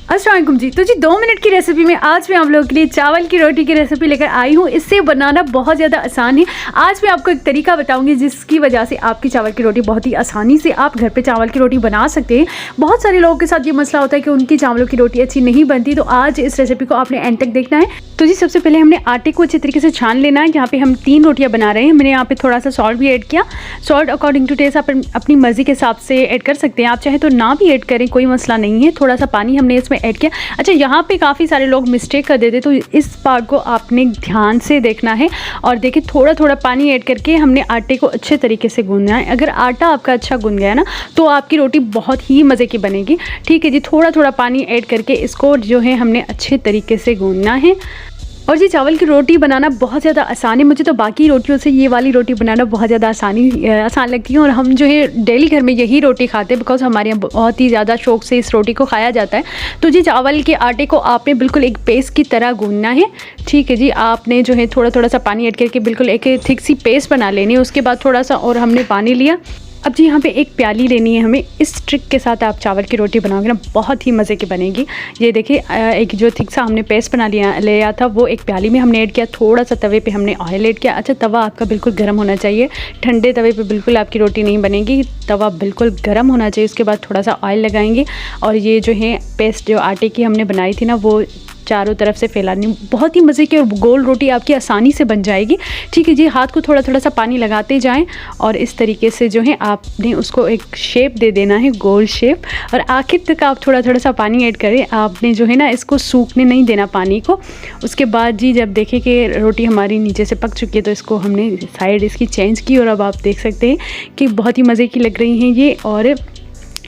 अस्सलाम वालेकुम जी। तो जी 2 मिनट की रेसिपी में आज मैं आप लोगों के लिए चावल की रोटी की रेसिपी लेकर आई हूँ। इससे बनाना बहुत ज़्यादा आसान है। आज मैं आपको एक तरीका बताऊंगी जिसकी वजह से आपकी चावल की रोटी बहुत ही आसानी से आप घर पे चावल की रोटी बना सकते हैं। बहुत सारे लोगों के साथ ये मसला होता है कि उनकी चावलों की रोटी अच्छी नहीं बनती, तो आज इस रेसिपी को आपने एंड तक देखना है। तो जी सबसे पहले हमने आटे को अच्छे तरीके से छान लेना है। यहाँ पे हम 3 रोटियाँ बना रहे हैं। मैंने यहाँ पे थोड़ा सा सॉल्ट भी ऐड किया। सॉल्ट अकॉर्डिंग टू टेस्ट आप अपनी मर्ज़ी के हिसाब से ऐड कर सकते हैं। आप चाहे तो ना भी ऐड करें, कोई मसला नहीं है। थोड़ा सा पानी हमने इसमें ऐड किया। अच्छा, यहाँ पे काफ़ी सारे लोग मिस्टेक कर देते, तो इस पार्ट को आपने ध्यान से देखना है। और देखिए थोड़ा थोड़ा पानी ऐड करके हमने आटे को अच्छे तरीके से गूंदना है। अगर आटा आपका अच्छा गूंद गया ना तो आपकी रोटी बहुत ही मज़े की बनेगी। ठीक है जी, थोड़ा थोड़ा पानी ऐड करके इसको जो है हमने अच्छे तरीके से गूंदना है। और जी चावल की रोटी बनाना बहुत ज़्यादा आसान है। मुझे तो बाकी रोटियों से ये वाली रोटी बनाना बहुत ज़्यादा आसान लगती है। और हम जो है डेली घर में यही रोटी खाते हैं, बिकॉज हमारे यहाँ बहुत ही ज़्यादा शौक से इस रोटी को खाया जाता है। तो जी चावल के आटे को आपने बिल्कुल एक पेस्ट की तरह गूंदना है। ठीक है जी, आपने जो है थोड़ा थोड़ा सा पानी ऐड करके बिल्कुल एक थिक सी पेस्ट बना लेनी है। उसके बाद थोड़ा सा और हमने पानी लिया। अब जी यहाँ पे एक प्याली लेनी है हमें। इस ट्रिक के साथ आप चावल की रोटी बनाओगे ना, बहुत ही मज़े की बनेगी। ये देखिए एक जो थिक सा हमने पेस्ट बना लिया था वो एक प्याली में हमने ऐड किया। थोड़ा सा तवे पे हमने ऑयल ऐड किया। अच्छा, तवा आपका बिल्कुल गर्म होना चाहिए। ठंडे तवे पे बिल्कुल आपकी रोटी नहीं बनेगी। तवा बिल्कुल गर्म होना चाहिए। उसके बाद थोड़ा सा ऑयल लगाएंगे और ये जो है पेस्ट जो आटे की हमने बनाई थी ना वो चारों तरफ से फैलानी। बहुत ही मज़े की और गोल रोटी आपकी आसानी से बन जाएगी। ठीक है जी, हाथ को थोड़ा थोड़ा सा पानी लगाते जाएं और इस तरीके से जो है आपने उसको एक शेप दे देना है, गोल शेप। और आखिर तक आप थोड़ा थोड़ा सा पानी ऐड करें। आपने जो है ना इसको सूखने नहीं देना पानी को। उसके बाद जी जब देखें कि रोटी हमारी नीचे से पक चुकी है तो इसको हमने साइड इसकी चेंज की। और अब आप देख सकते हैं कि बहुत ही मज़े की लग रही हैं ये। और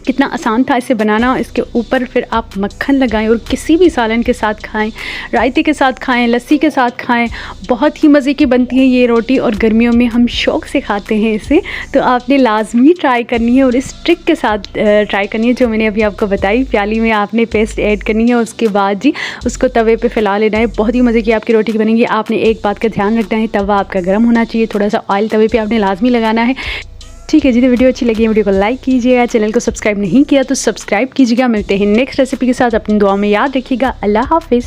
कितना आसान था इसे बनाना। इसके ऊपर फिर आप मक्खन लगाएं और किसी भी सालन के साथ खाएं, रायते के साथ खाएं, लस्सी के साथ खाएं। बहुत ही मज़े की बनती है ये रोटी और गर्मियों में हम शौक़ से खाते हैं इसे। तो आपने लाजमी ट्राई करनी है और इस ट्रिक के साथ ट्राई करनी है जो मैंने अभी आपको बताई। प्याली में आपने पेस्ट ऐड करनी है। उसके बाद जी उसको तवे पर फैला लेना है। बहुत ही मज़े की आपकी रोटी बनेगी। आपने एक बात का ध्यान रखना है, तवा आपका गर्म होना चाहिए। थोड़ा सा ऑयल तवे पर आपने लाजमी लगाना है। ठीक है जी, तो वीडियो अच्छी लगी है वीडियो को लाइक कीजिएगा। चैनल को सब्सक्राइब नहीं किया तो सब्सक्राइब कीजिएगा। मिलते हैं नेक्स्ट रेसिपी के साथ। अपनी दुआ में याद रखिएगा। अल्लाह हाफिज़।